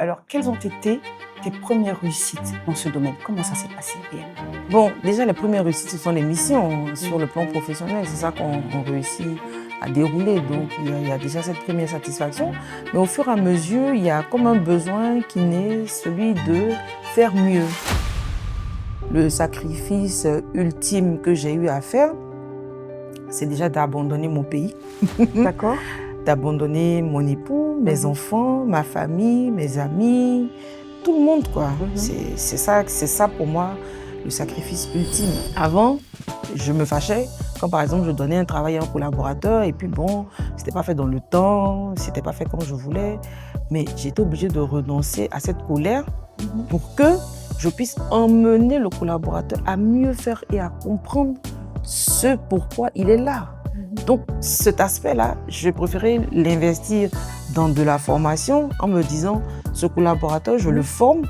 Alors, quelles ont été tes premières réussites dans ce domaine? Comment ça s'est passé réellement? Bon, déjà, les premières réussites, ce sont les missions sur le plan professionnel. C'est ça qu'on réussit à dérouler. Donc, il y a déjà cette première satisfaction. Mais au fur et à mesure, il y a comme un besoin qui naît, celui de faire mieux. Le sacrifice ultime que j'ai eu à faire, c'est déjà d'abandonner mon pays. D'accord. D'abandonner mon époux, mes enfants, ma famille, mes amis, tout le monde, quoi. C'est ça pour moi le sacrifice ultime. Avant, je me fâchais quand par exemple je donnais un travail à un collaborateur et puis bon, c'était pas fait dans le temps, c'était pas fait comme je voulais, mais j'étais obligée de renoncer à cette colère pour que je puisse emmener le collaborateur à mieux faire et à comprendre ce pourquoi il est là. Donc, cet aspect-là, je préférais l'investir dans de la formation en me disant, ce collaborateur, je le forme,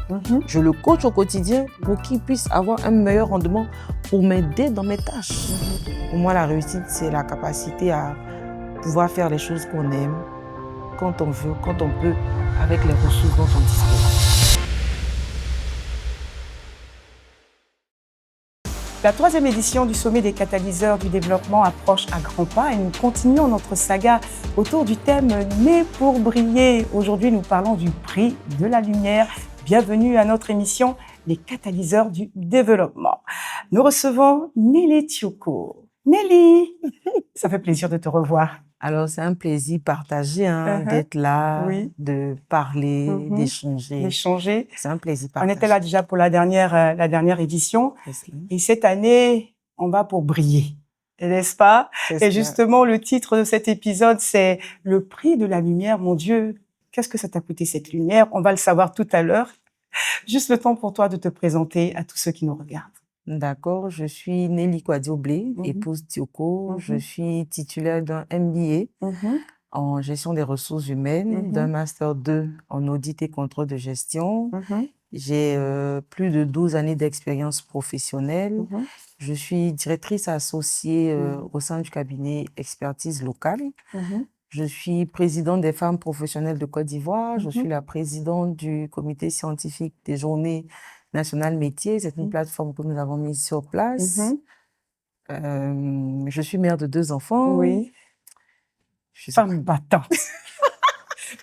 je le coach au quotidien pour qu'il puisse avoir un meilleur rendement pour m'aider dans mes tâches. Pour moi, la réussite, c'est la capacité à pouvoir faire les choses qu'on aime, quand on veut, quand on peut, avec les ressources dont on dispose. La 3e édition du sommet des catalyseurs du développement approche à grands pas et nous continuons notre saga autour du thème « Né pour briller ». Aujourd'hui, nous parlons du prix de la lumière. Bienvenue à notre émission « Les catalyseurs du développement ». Nous recevons Nelly Tioko. Nelly, ça fait plaisir de te revoir. Alors, c'est un plaisir partagé d'être là, de parler, d'échanger. C'est un plaisir partagé. On était là déjà pour la dernière édition. Et cette année, on va pour briller, n'est-ce pas? Et justement, le titre de cet épisode, c'est « Le prix de la lumière ». Mon Dieu, qu'est-ce que ça t'a coûté cette lumière? On va le savoir tout à l'heure. Juste le temps pour toi de te présenter à tous ceux qui nous regardent. D'accord, je suis Nelly Kwadi-Oblé, épouse Tioko. Je suis titulaire d'un MBA en gestion des ressources humaines, d'un Master 2 en audit et contrôle de gestion. J'ai plus de 12 années d'expérience professionnelle. Je suis directrice associée au sein du cabinet Expertise Locale. Je suis présidente des femmes professionnelles de Côte d'Ivoire. Je suis la présidente du comité scientifique des journées nationales métiers. C'est une plateforme que nous avons mise sur place. Je suis mère de 2 enfants. Oui. Femme battante.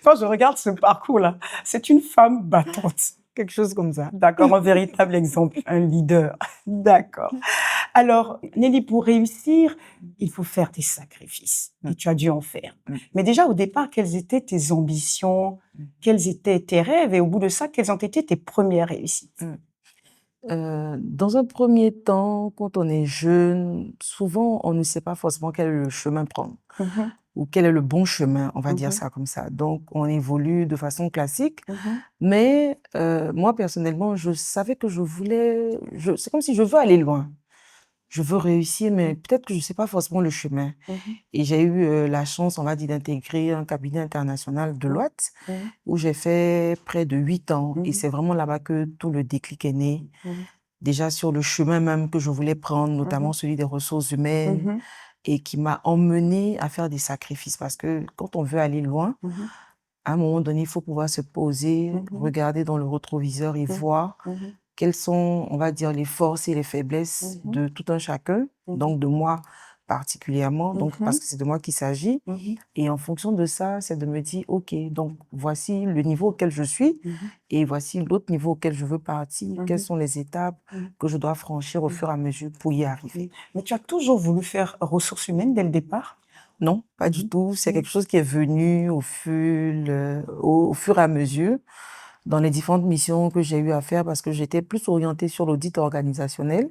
Quand je regarde ce parcours-là, c'est une femme battante. Quelque chose comme ça. D'accord, un véritable exemple, un leader. D'accord. Alors, Nelly, pour réussir, il faut faire des sacrifices. Et tu as dû en faire. Mais déjà, au départ, quelles étaient tes ambitions? Quels étaient tes rêves? Et au bout de ça, quelles ont été tes premières réussites? Dans un premier temps, quand on est jeune, souvent, on ne sait pas forcément quel est le chemin prendre. Ou quel est le bon chemin, on va dire ça comme ça. Donc, on évolue de façon classique. Mais moi, personnellement, je savais que je voulais... C'est comme si je veux aller loin. Je veux réussir, mais peut-être que je ne sais pas forcément le chemin. Et j'ai eu la chance, on va dire, d'intégrer un cabinet international de Deloitte, où j'ai fait près de 8 ans. Et c'est vraiment là-bas que tout le déclic est né. Déjà sur le chemin même que je voulais prendre, notamment celui des ressources humaines, et qui m'a emmenée à faire des sacrifices. Parce que quand on veut aller loin, à un moment donné, il faut pouvoir se poser, regarder dans le rétroviseur et voir quelles sont, on va dire, les forces et les faiblesses de tout un chacun, donc de moi particulièrement, donc parce que c'est de moi qu'il s'agit. Et en fonction de ça, c'est de me dire, OK, donc voici le niveau auquel je suis et voici l'autre niveau auquel je veux partir. Quelles sont les étapes que je dois franchir au fur et à mesure pour y arriver. Mais tu as toujours voulu faire ressources humaines dès le départ? Non, pas du tout. C'est quelque chose qui est venu au fur et à mesure dans les différentes missions que j'ai eu à faire parce que j'étais plus orientée sur l'audit organisationnel.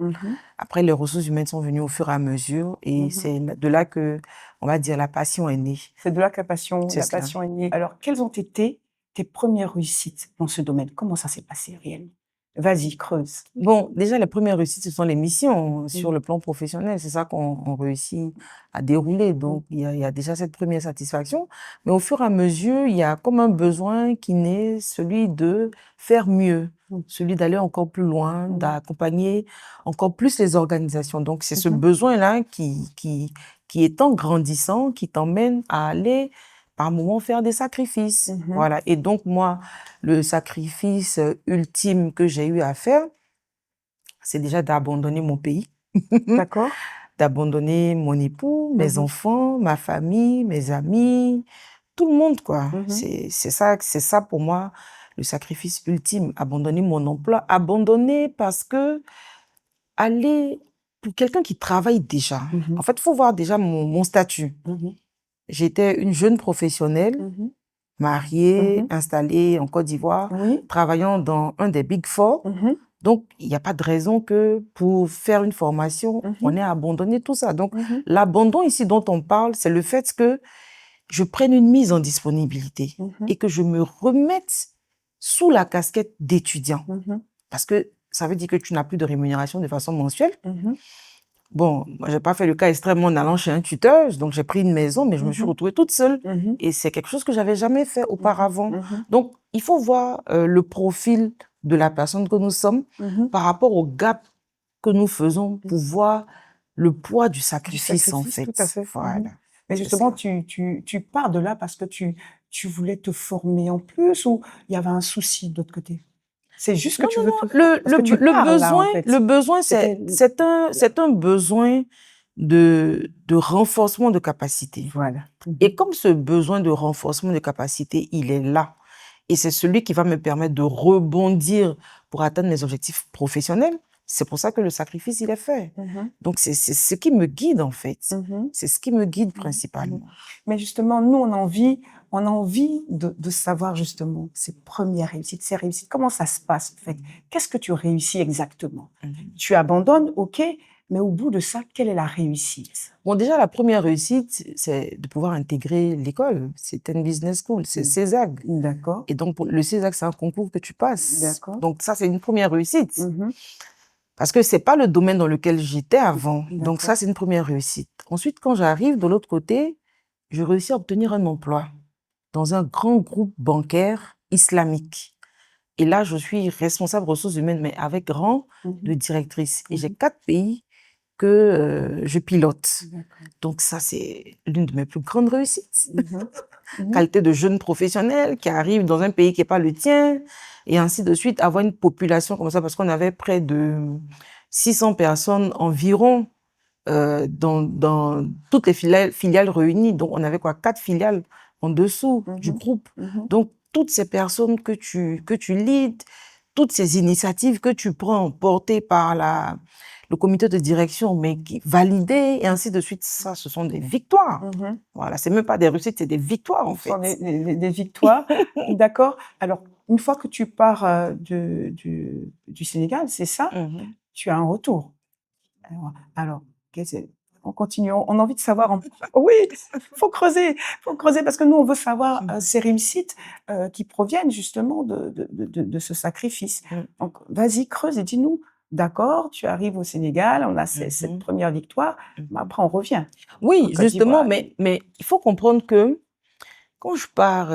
Après, les ressources humaines sont venues au fur et à mesure et c'est de là que, on va dire, la passion est née. C'est de là que la passion est née. Alors, quelles ont été tes premières réussites dans ce domaine? Comment ça s'est passé réellement? Vas-y, creuse. Bon, déjà, les premières réussites, ce sont les missions sur le plan professionnel. C'est ça qu'on réussit à dérouler. Donc, il y a déjà cette première satisfaction. Mais au fur et à mesure, il y a comme un besoin qui naît, celui de faire mieux, celui d'aller encore plus loin, d'accompagner encore plus les organisations. Donc, c'est ce besoin-là qui est en grandissant, qui t'emmène à aller par moments faire des sacrifices. Voilà. Et donc, moi, le sacrifice ultime que j'ai eu à faire, c'est déjà d'abandonner mon pays. D'accord. D'abandonner mon époux, mes enfants, ma famille, mes amis, tout le monde, quoi. C'est ça pour moi, le sacrifice ultime. Abandonner mon emploi. Abandonner parce que aller, pour quelqu'un qui travaille déjà, en fait, il faut voir déjà mon statut. J'étais une jeune professionnelle, mariée, installée en Côte d'Ivoire, travaillant dans un des Big Four. Donc, il n'y a pas de raison que pour faire une formation, on ait abandonné tout ça. Donc, l'abandon ici dont on parle, c'est le fait que je prenne une mise en disponibilité et que je me remette sous la casquette d'étudiant. Parce que ça veut dire que tu n'as plus de rémunération de façon mensuelle. Bon, moi, j'ai pas fait le cas extrême en allant chez un tuteur, donc j'ai pris une maison, mais je me suis retrouvée toute seule. Et c'est quelque chose que j'avais jamais fait auparavant. Donc, il faut voir le profil de la personne que nous sommes par rapport au gap que nous faisons pour voir le poids du sacrifice, en fait. Tout à fait. Voilà. Mais justement, tu pars de là parce que tu voulais te former en plus ou il y avait un souci de l'autre côté? C'est juste que tu veux le besoin, c'est un besoin de renforcement de capacité. Voilà. Et comme ce besoin de renforcement de capacité, il est là, et c'est celui qui va me permettre de rebondir pour atteindre mes objectifs professionnels, c'est pour ça que le sacrifice, il est fait. Donc, c'est ce qui me guide, en fait. C'est ce qui me guide principalement. Mais justement, nous, on a envie de savoir justement ces premières réussites, ces réussites. Comment ça se passe, en fait? Qu'est-ce que tu réussis exactement? Tu abandonnes, ok, mais au bout de ça, quelle est la réussite? Bon, déjà, la première réussite, c'est de pouvoir intégrer l'école. C'est une business school, c'est CESAG. D'accord. Et donc, le CESAG, c'est un concours que tu passes. D'accord. Donc, ça, c'est une première réussite. Parce que c'est pas le domaine dans lequel j'étais avant. Donc, ça, c'est une première réussite. Ensuite, quand j'arrive de l'autre côté, je réussis à obtenir un emploi dans un grand groupe bancaire islamique. Et là, je suis responsable ressources humaines, mais avec rang de directrice. Et j'ai 4 pays que je pilote. Donc ça, c'est l'une de mes plus grandes réussites. Qualité de jeune professionnel qui arrive dans un pays qui n'est pas le tien, et ainsi de suite, avoir une population comme ça, parce qu'on avait près de 600 personnes environ dans toutes les filiales réunies. Donc, on avait 4 filiales en dessous du groupe. Donc, toutes ces personnes que tu leads, toutes ces initiatives que tu prends, portées par le comité de direction, mais qui validées, et ainsi de suite, ça, ce sont des victoires. Voilà, c'est même pas des réussites, c'est des victoires, en fait. Ce sont des victoires. D'accord. Alors, une fois que tu pars du Sénégal, c'est ça, tu as un retour. Alors on continue, on a envie de savoir. Oui, faut creuser parce que nous, on veut savoir ces réussites qui proviennent justement de ce sacrifice. Donc, vas-y, creuse et dis-nous. D'accord, tu arrives au Sénégal, on a cette première victoire, mais après on revient. Oui, justement, mais il faut comprendre que quand je pars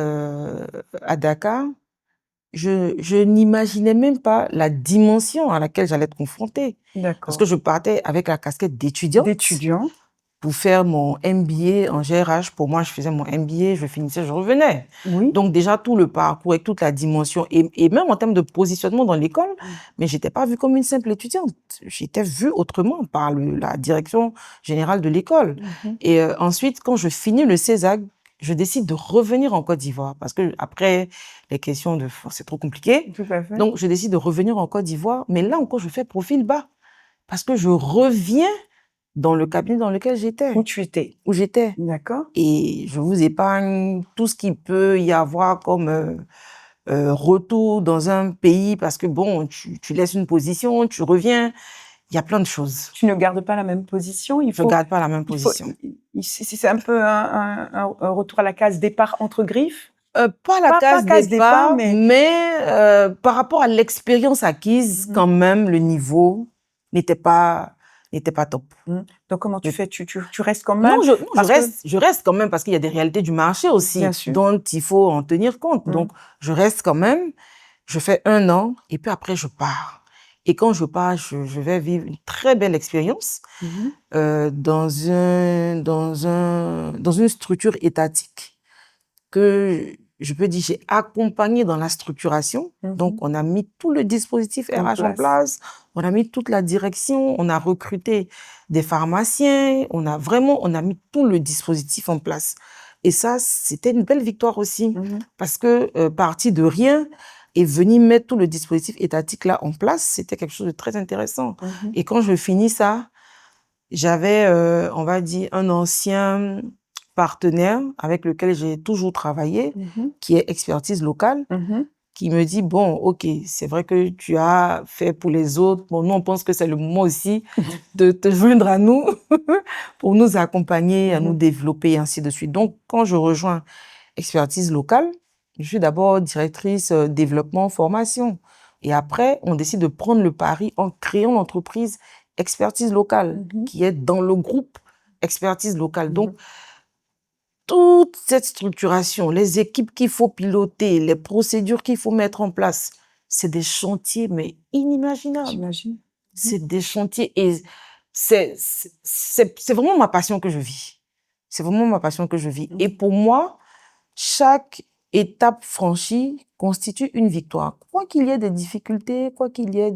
à Dakar, je n'imaginais même pas la dimension à laquelle j'allais être confrontée. Parce que je partais avec la casquette d'étudiante. Pour faire mon MBA en GRH. Pour moi, je faisais mon MBA, je finissais, je revenais. Donc déjà, tout le parcours avec toute la dimension, et même en termes de positionnement dans l'école, mais j'étais pas vue comme une simple étudiante. J'étais vue autrement par la direction générale de l'école. Et ensuite, quand je finis le CESAG, je décide de revenir en Côte d'Ivoire parce que après les questions c'est trop compliqué. Tout à fait. Donc je décide de revenir en Côte d'Ivoire, mais là encore je fais profil bas parce que je reviens dans le cabinet dans lequel j'étais. Où tu étais. Où j'étais. D'accord. Et je vous épargne tout ce qu'il peut y avoir comme retour dans un pays parce que bon, tu laisses une position, tu reviens. Il y a plein de choses. Tu ne gardes pas la même position. Je ne garde pas la même position. C'est un peu un retour à la case départ entre griffes. Pas la case départ, mais par rapport à l'expérience acquise, quand même, le niveau n'était pas top. Donc, comment tu fais? Tu restes quand même? Non, je reste quand même parce qu'il y a des réalités du marché aussi dont il faut en tenir compte. Donc, je reste quand même. Je fais 1 an et puis après, je pars. Et quand je pars, je vais vivre une très belle expérience dans une structure étatique que je peux dire, j'ai accompagné dans la structuration. Donc, on a mis tout le dispositif RH en place, on a mis toute la direction, on a recruté des pharmaciens, on a mis tout le dispositif en place. Et ça, c'était une belle victoire aussi, parce que partir de rien et venir mettre tout le dispositif étatique là en place, c'était quelque chose de très intéressant. Et quand je finis ça, j'avais, on va dire, un ancien partenaire avec lequel j'ai toujours travaillé, qui est Expertise Locale, qui me dit, bon, OK, c'est vrai que tu as fait pour les autres. Bon, nous, on pense que c'est le moment aussi de te joindre à nous pour nous accompagner, à nous développer, et ainsi de suite. Donc, quand je rejoins Expertise Locale, je suis d'abord directrice développement, formation. Et après, on décide de prendre le pari en créant l'entreprise Expertise Locale, qui est dans le groupe Expertise Locale. Donc, toute cette structuration, les équipes qu'il faut piloter, les procédures qu'il faut mettre en place, c'est des chantiers, mais inimaginables. J'imagine. C'est des chantiers et c'est vraiment ma passion que je vis. C'est vraiment ma passion que je vis. Et pour moi, chaque étape franchie constitue une victoire. Quoi qu'il y ait des difficultés, quoi qu'il y ait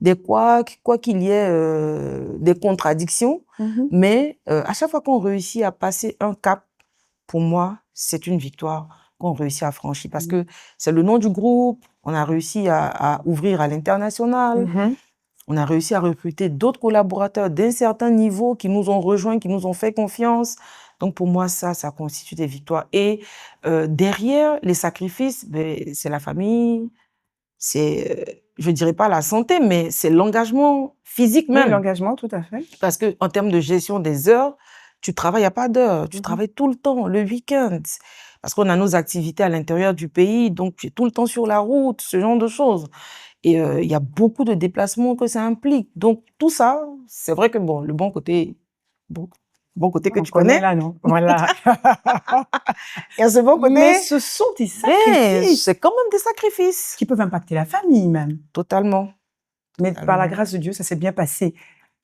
des couacs, quoi qu'il y ait des contradictions, mais à chaque fois qu'on réussit à passer un cap, pour moi, c'est une victoire qu'on réussit à franchir parce que c'est le nom du groupe, on a réussi à ouvrir à l'international, on a réussi à recruter d'autres collaborateurs d'un certain niveau qui nous ont rejoints, qui nous ont fait confiance. Donc pour moi, ça constitue des victoires. Et derrière les sacrifices, c'est la famille, c'est, je dirais pas la santé, mais c'est l'engagement physique même. Oui, l'engagement, tout à fait. Parce que en termes de gestion des heures, tu travailles à pas d'heures, tu travailles tout le temps, le week-end. Parce qu'on a nos activités à l'intérieur du pays, donc tu es tout le temps sur la route, ce genre de choses. Et il y a beaucoup de déplacements que ça implique. Donc tout ça, c'est vrai que bon, le bon côté que tu connais. Là, non? Voilà. Il y a ce bon côté. Mais ce sont des sacrifices. C'est quand même des sacrifices. Qui peuvent impacter la famille même. Totalement. Mais par la grâce de Dieu, ça s'est bien passé.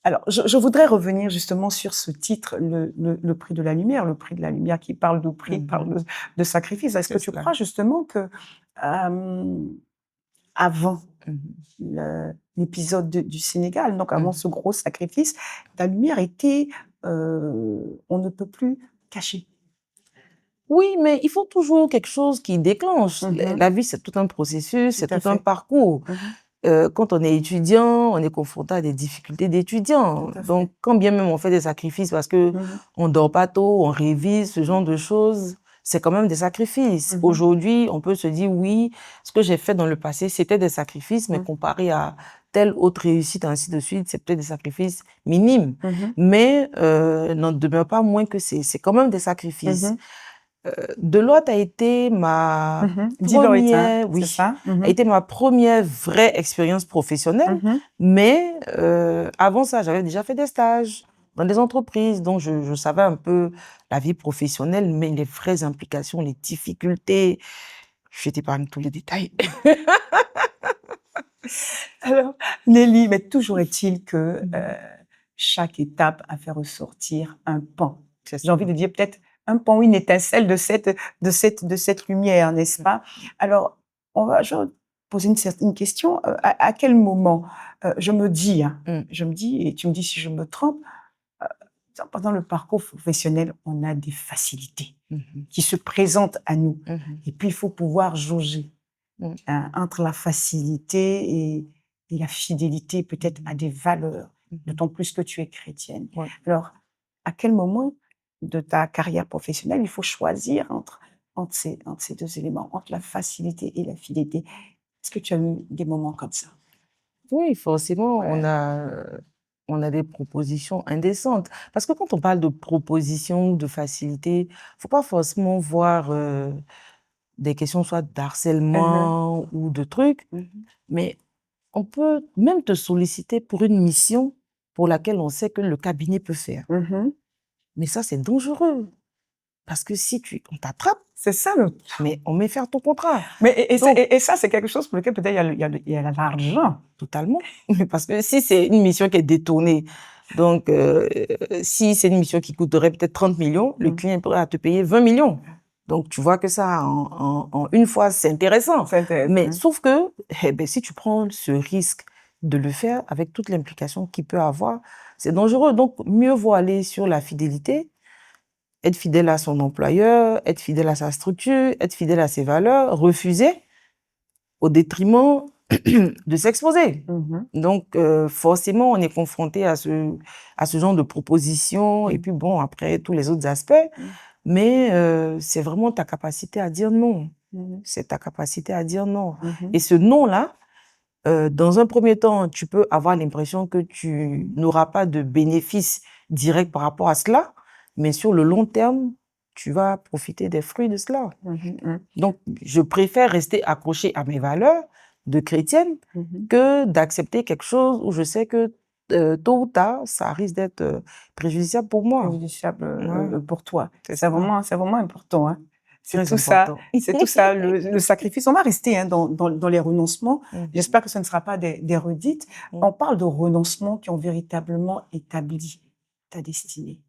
Alors, je voudrais revenir justement sur ce titre, le prix de la lumière, le prix de la lumière qui parle de prix, parle de sacrifice. Est-ce que tu crois justement que avant l'épisode du Sénégal, donc avant ce gros sacrifice, la lumière était, on ne peut plus cacher? Oui, mais il faut toujours quelque chose qui déclenche. La vie, c'est tout un processus, c'est tout un parcours. Quand on est étudiant, on est confronté à des difficultés d'étudiant. Donc, quand bien même on fait des sacrifices parce que on dort pas tôt, on révise, ce genre de choses, c'est quand même des sacrifices. Aujourd'hui, on peut se dire, oui, ce que j'ai fait dans le passé, c'était des sacrifices, mais comparé à telle autre réussite, ainsi de suite, c'est peut-être des sacrifices minimes. Mais n'en demeure pas moins que c'est quand même des sacrifices. Deloitte a été ma première, a été ma première vraie expérience professionnelle. Mais avant ça, j'avais déjà fait des stages dans des entreprises, donc je savais un peu la vie professionnelle, mais les vraies implications, les difficultés, je t'épargne tous les détails. Alors, Nelly, mais toujours est-il que chaque étape a fait ressortir un pan. J'ai envie de dire peut-être un pan, une étincelle de cette lumière, n'est-ce pas? Alors, je vais poser une question. À quel moment je me dis, et tu me dis si je me trompe, pendant le parcours professionnel, on a des facilités qui se présentent à nous. Et puis, il faut pouvoir jauger entre la facilité et la fidélité peut-être à des valeurs, d'autant plus que tu es chrétienne. Alors, à quel moment de ta carrière professionnelle, il faut choisir entre ces deux éléments, entre la facilité et la fidélité? Est-ce que tu as eu des moments comme ça? Oui, forcément, on a des propositions indécentes. Parce que quand on parle de propositions, de facilité, faut pas forcément voir des questions soit d'harcèlement ou de trucs, mais on peut même te solliciter pour une mission pour laquelle on sait que le cabinet peut faire. Mais ça, c'est dangereux. Parce que si on t'attrape, c'est ça mais on met faire ton contrat. Mais et ça, c'est quelque chose pour lequel peut-être il y a l'argent. Totalement. Parce que si c'est une mission qui est détournée, donc si c'est une mission qui coûterait peut-être 30 millions, le client pourrait te payer 20 millions. Donc, tu vois que ça, en une fois, c'est intéressant. C'est intéressant. Mais sauf que, si tu prends ce risque de le faire avec toute l'implication qu'il peut avoir, c'est dangereux. Donc, mieux vaut aller sur la fidélité, être fidèle à son employeur, être fidèle à sa structure, être fidèle à ses valeurs, refuser au détriment de s'exposer. Donc, forcément, on est confronté à ce genre de propositions et puis bon, après, tous les autres aspects. Mais c'est vraiment ta capacité à dire non. C'est ta capacité à dire non. Et ce non-là, dans un premier temps, tu peux avoir l'impression que tu n'auras pas de bénéfice direct par rapport à cela, mais sur le long terme, tu vas profiter des fruits de cela. Donc, je préfère rester accrochée à mes valeurs de chrétienne que d'accepter quelque chose où je sais que tôt ou tard, ça risque d'être préjudiciable pour moi. Préjudiciable pour toi. C'est C'est vraiment important. Hein. C'est Très tout ça, important. c'est tout ça, le sacrifice. On va rester dans les renoncements. J'espère que ce ne sera pas des redites. On parle de renoncements qui ont véritablement établi ta destinée.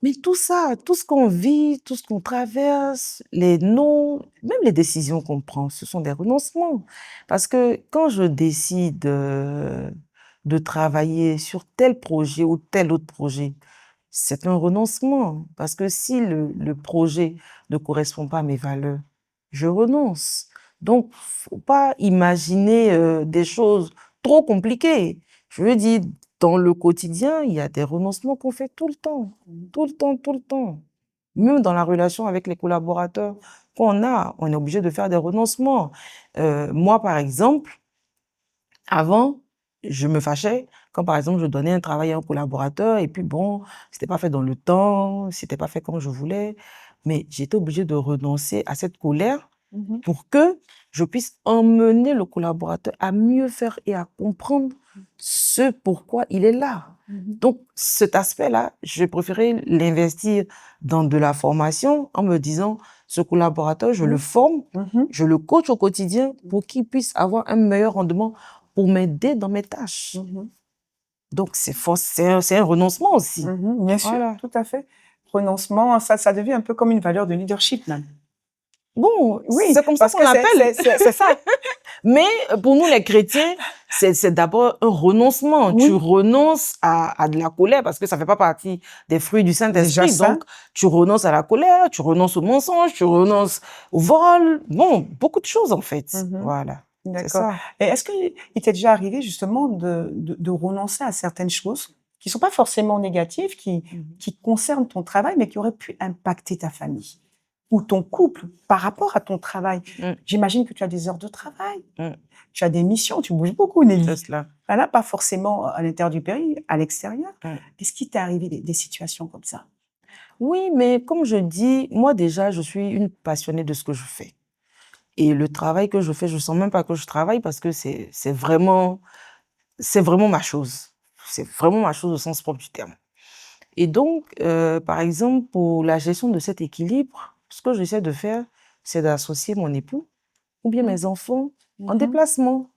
Mais tout ça, tout ce qu'on vit, tout ce qu'on traverse, les non, même les décisions qu'on prend, ce sont des renoncements. Parce que quand je décide de travailler sur tel projet ou tel autre projet, c'est un renoncement. Parce que si le projet ne correspond pas à mes valeurs, je renonce. Donc, faut pas imaginer des choses trop compliquées. Je veux dire, dans le quotidien, il y a des renoncements qu'on fait tout le temps. Tout le temps, tout le temps. Même dans la relation avec les collaborateurs qu'on a, on est obligé de faire des renoncements. Moi, par exemple, avant, je me fâchais quand, par exemple, je donnais un travail à un collaborateur et puis bon, c'était pas fait dans le temps, c'était pas fait comme je voulais, mais j'étais obligée de renoncer à cette colère pour que je puisse emmener le collaborateur à mieux faire et à comprendre ce pourquoi il est là. Donc, cet aspect-là, je préférais l'investir dans de la formation en me disant, ce collaborateur, je le forme, je le coach au quotidien pour qu'il puisse avoir un meilleur rendement pour m'aider dans mes tâches. Donc, c'est un renoncement aussi. Bien sûr, voilà. Tout à fait. Renoncement, ça devient un peu comme une valeur de leadership, même. Bon, oui, c'est comme ça qu'on l'appelle. C'est ça. Mais pour nous, les chrétiens, c'est d'abord un renoncement. Oui. Tu renonces à de la colère parce que ça fait pas partie des fruits du Saint-Esprit. Donc, tu renonces à la colère, tu renonces au mensonge, tu renonces au vol. Bon, beaucoup de choses, en fait. Voilà. D'accord. Et est-ce qu'il t'est déjà arrivé, justement, de renoncer à certaines choses qui sont pas forcément négatives, qui concernent ton travail, mais qui auraient pu impacter ta famille ou ton couple par rapport à ton travail? J'imagine que tu as des heures de travail, tu as des missions, tu bouges beaucoup, Nelly. C'est cela. Là, pas forcément à l'intérieur du pays, à l'extérieur. Est-ce qu'il t'est arrivé des situations comme ça? Oui, mais comme je dis, moi déjà, je suis une passionnée de ce que je fais. Et le travail que je fais, je sens même pas que je travaille parce que c'est vraiment ma chose. C'est vraiment ma chose au sens propre du terme. Et donc, par exemple, pour la gestion de cet équilibre, ce que j'essaie de faire, c'est d'associer mon époux ou bien mes enfants en déplacement.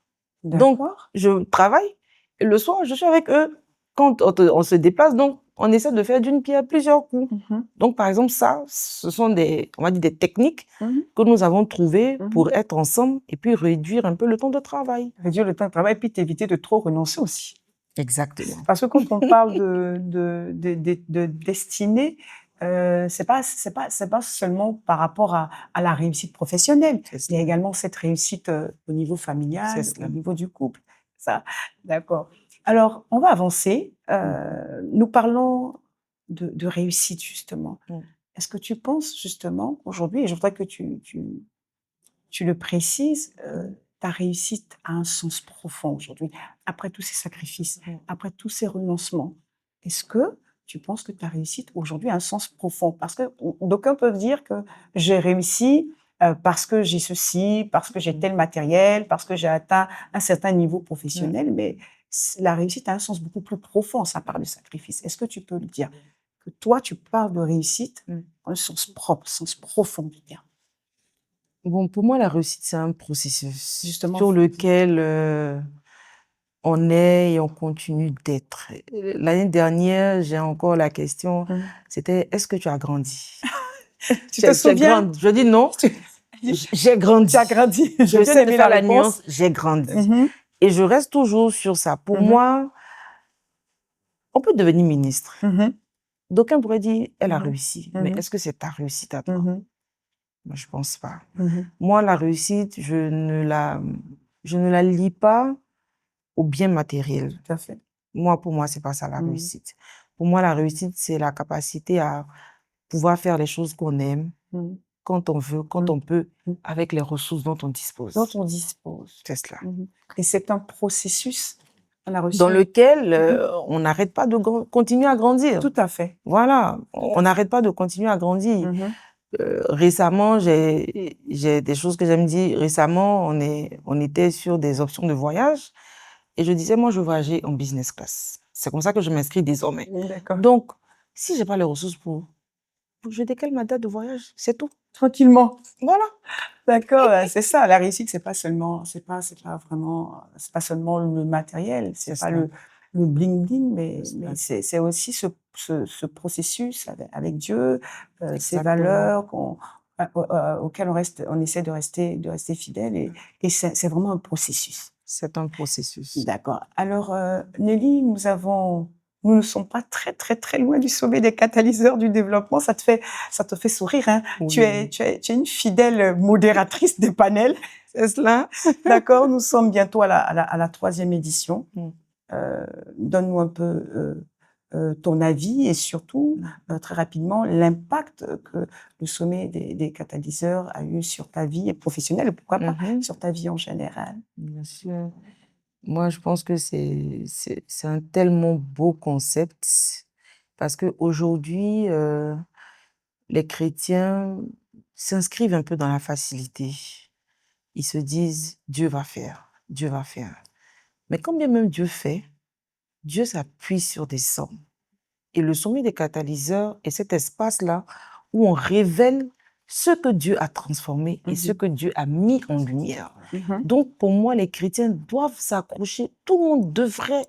Donc, je travaille et le soir, je suis avec eux. Quand on se déplace, donc, on essaie de faire d'une pierre plusieurs coups. Donc, par exemple, ça, ce sont on va dire des techniques que nous avons trouvées pour être ensemble et puis réduire un peu le temps de travail. Réduire le temps de travail et puis t'éviter de trop renoncer aussi. Exactement. Parce que quand on parle de destinée, c'est pas seulement par rapport à la réussite professionnelle. Il y a également cette réussite au niveau familial, au niveau du couple. Ça, d'accord. Alors, on va avancer. Nous parlons de réussite, justement. Est-ce que tu penses, justement, aujourd'hui, et je voudrais que tu le précises, ta réussite a un sens profond aujourd'hui, après tous ces sacrifices, après tous ces renoncements. Est-ce que tu penses que ta réussite aujourd'hui a un sens profond? Parce que d'aucuns peuvent dire que j'ai réussi parce que j'ai ceci, parce que j'ai tel matériel, parce que j'ai atteint un certain niveau professionnel, mais la réussite a un sens beaucoup plus profond, ça parle de sacrifice. Est-ce que tu peux le dire? Que toi, tu parles de réussite dans le sens propre, le sens profond du terme. Bon, pour moi, la réussite, c'est un processus justement sur lequel on est et on continue d'être. L'année dernière, j'ai encore la question, c'était, est-ce que tu as grandi? Tu te souviens? Grandi. Je dis non, j'ai grandi. Tu as grandi. Je sais de faire la nuance, j'ai grandi. Et je reste toujours sur ça. Pour moi, on peut devenir ministre. D'aucuns pourraient dire, elle a réussi. Mais est-ce que c'est ta réussite à toi? Moi, je pense pas. Moi, la réussite, je ne la lie pas au bien matériel. Tout à fait. Moi, pour moi, c'est pas ça la réussite. Pour moi, la réussite, c'est la capacité à pouvoir faire les choses qu'on aime, quand on veut, quand on peut, avec les ressources dont on dispose. Dont on dispose. C'est cela. Et c'est un processus à la réussite. Dans lequel on n'arrête pas de continuer à grandir. Tout à fait. Voilà, on n'arrête pas de continuer à grandir. Récemment, j'ai des choses que j'aime dire. Récemment, on était sur des options de voyage et je disais, moi, je veux voyager en business class. C'est comme ça que je m'inscris désormais. Donc, si j'ai pas les ressources pour je décale ma date de voyage, c'est tout. Tranquillement. Voilà. D'accord, c'est ça. La réussite, c'est pas seulement le matériel, c'est pas le bling bling, mais c'est aussi ce processus avec Dieu, ces valeurs auxquelles on essaie de rester fidèle et c'est vraiment un processus. C'est un processus. D'accord. Alors, Nelly, nous ne sommes pas très, très, très loin du sommet des catalyseurs du développement. Ça te fait sourire, hein? Oui. Tu es une fidèle modératrice des panels. C'est cela. D'accord. Nous sommes bientôt à la 3e édition. Donne-nous un peu ton avis et surtout, très rapidement, l'impact que le sommet des catalyseurs a eu sur ta vie professionnelle, pourquoi pas, sur ta vie en général. Bien sûr. Moi, je pense que c'est un tellement beau concept parce qu'aujourd'hui, les chrétiens s'inscrivent un peu dans la facilité. Ils se disent, Dieu va faire, Dieu va faire. Mais quand bien même Dieu fait, Dieu s'appuie sur des sommes. Et le sommet des catalyseurs est cet espace-là où on révèle ce que Dieu a transformé et ce que Dieu a mis en lumière. Donc, pour moi, les chrétiens doivent s'accrocher. Tout le monde devrait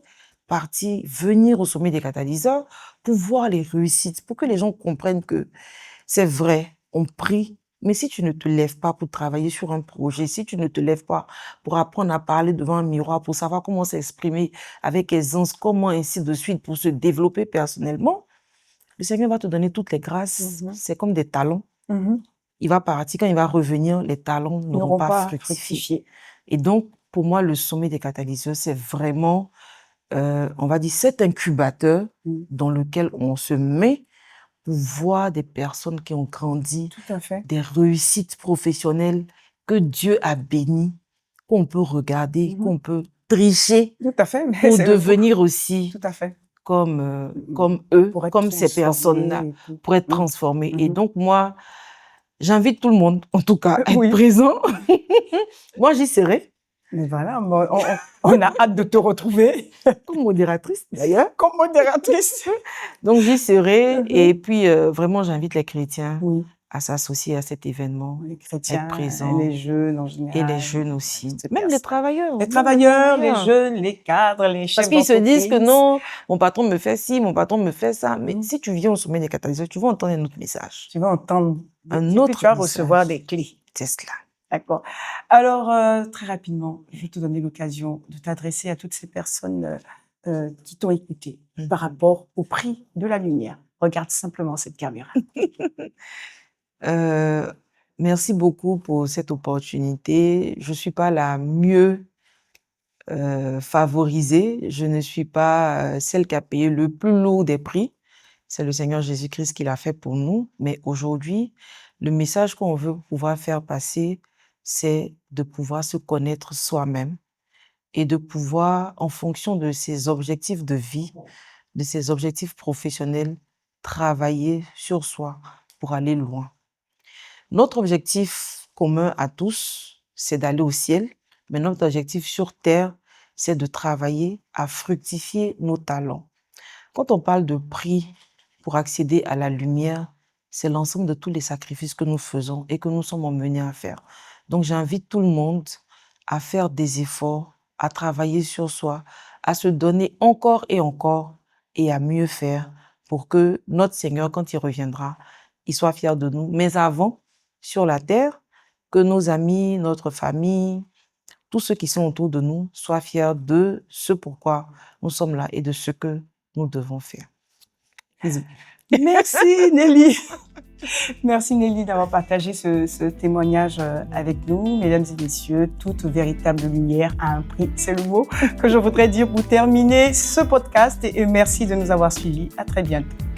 venir au sommet des catalyseurs pour voir les réussites, pour que les gens comprennent que c'est vrai, on prie, mais si tu ne te lèves pas pour travailler sur un projet, si tu ne te lèves pas pour apprendre à parler devant un miroir, pour savoir comment s'exprimer avec aisance, comment ainsi de suite, pour se développer personnellement, le Seigneur va te donner toutes les grâces. C'est comme des talents. Il va partir, quand il va revenir, les talents n'auront pas fructifié. Et donc, pour moi, le sommet des catalyseurs, c'est vraiment, on va dire, cet incubateur dans lequel on se met pour voir des personnes qui ont grandi, des réussites professionnelles que Dieu a bénies, qu'on peut regarder, qu'on peut tricher pour devenir aussi comme eux, comme ces personnes-là, pour être transformées. Et donc, moi, j'invite tout le monde, en tout cas, à être présent. Moi, j'y serai. Mais voilà, on a hâte de te retrouver. Comme modératrice, d'ailleurs. Comme modératrice. Donc, j'y serai. Et puis, vraiment, j'invite les chrétiens à s'associer à cet événement. Les chrétiens, être présents. Et les jeunes en général. Et les jeunes aussi. Même les travailleurs. Les travailleurs, les jeunes, les cadres, les chefs d'entreprise. Parce qu'ils se disent que non, mon patron me fait ci, mon patron me fait ça. Mais si tu viens au sommet des catalyseurs, tu vas entendre un autre message. Tu vas entendre un autre message. Tu vas recevoir des clés. C'est cela. D'accord. Alors, très rapidement, je vais te donner l'occasion de t'adresser à toutes ces personnes qui t'ont écouté par rapport au prix de la lumière. Regarde simplement cette caméra. Merci beaucoup pour cette opportunité. Je ne suis pas la mieux favorisée. Je ne suis pas celle qui a payé le plus lourd des prix. C'est le Seigneur Jésus-Christ qui l'a fait pour nous. Mais aujourd'hui, le message qu'on veut pouvoir faire passer, c'est de pouvoir se connaître soi-même et de pouvoir, en fonction de ses objectifs de vie, de ses objectifs professionnels, travailler sur soi pour aller loin. Notre objectif commun à tous, c'est d'aller au ciel, mais notre objectif sur terre, c'est de travailler à fructifier nos talents. Quand on parle de prix pour accéder à la lumière, c'est l'ensemble de tous les sacrifices que nous faisons et que nous sommes emmenés à faire. Donc, j'invite tout le monde à faire des efforts, à travailler sur soi, à se donner encore et à mieux faire pour que notre Seigneur, quand il reviendra, il soit fier de nous. Mais avant, sur la terre, que nos amis, notre famille, tous ceux qui sont autour de nous soient fiers de ce pourquoi nous sommes là et de ce que nous devons faire. Merci Nelly. Merci Nelly d'avoir partagé ce témoignage avec nous. Mesdames et messieurs, toute véritable lumière a un prix. C'est le mot que je voudrais dire pour terminer ce podcast et merci de nous avoir suivis. À très bientôt.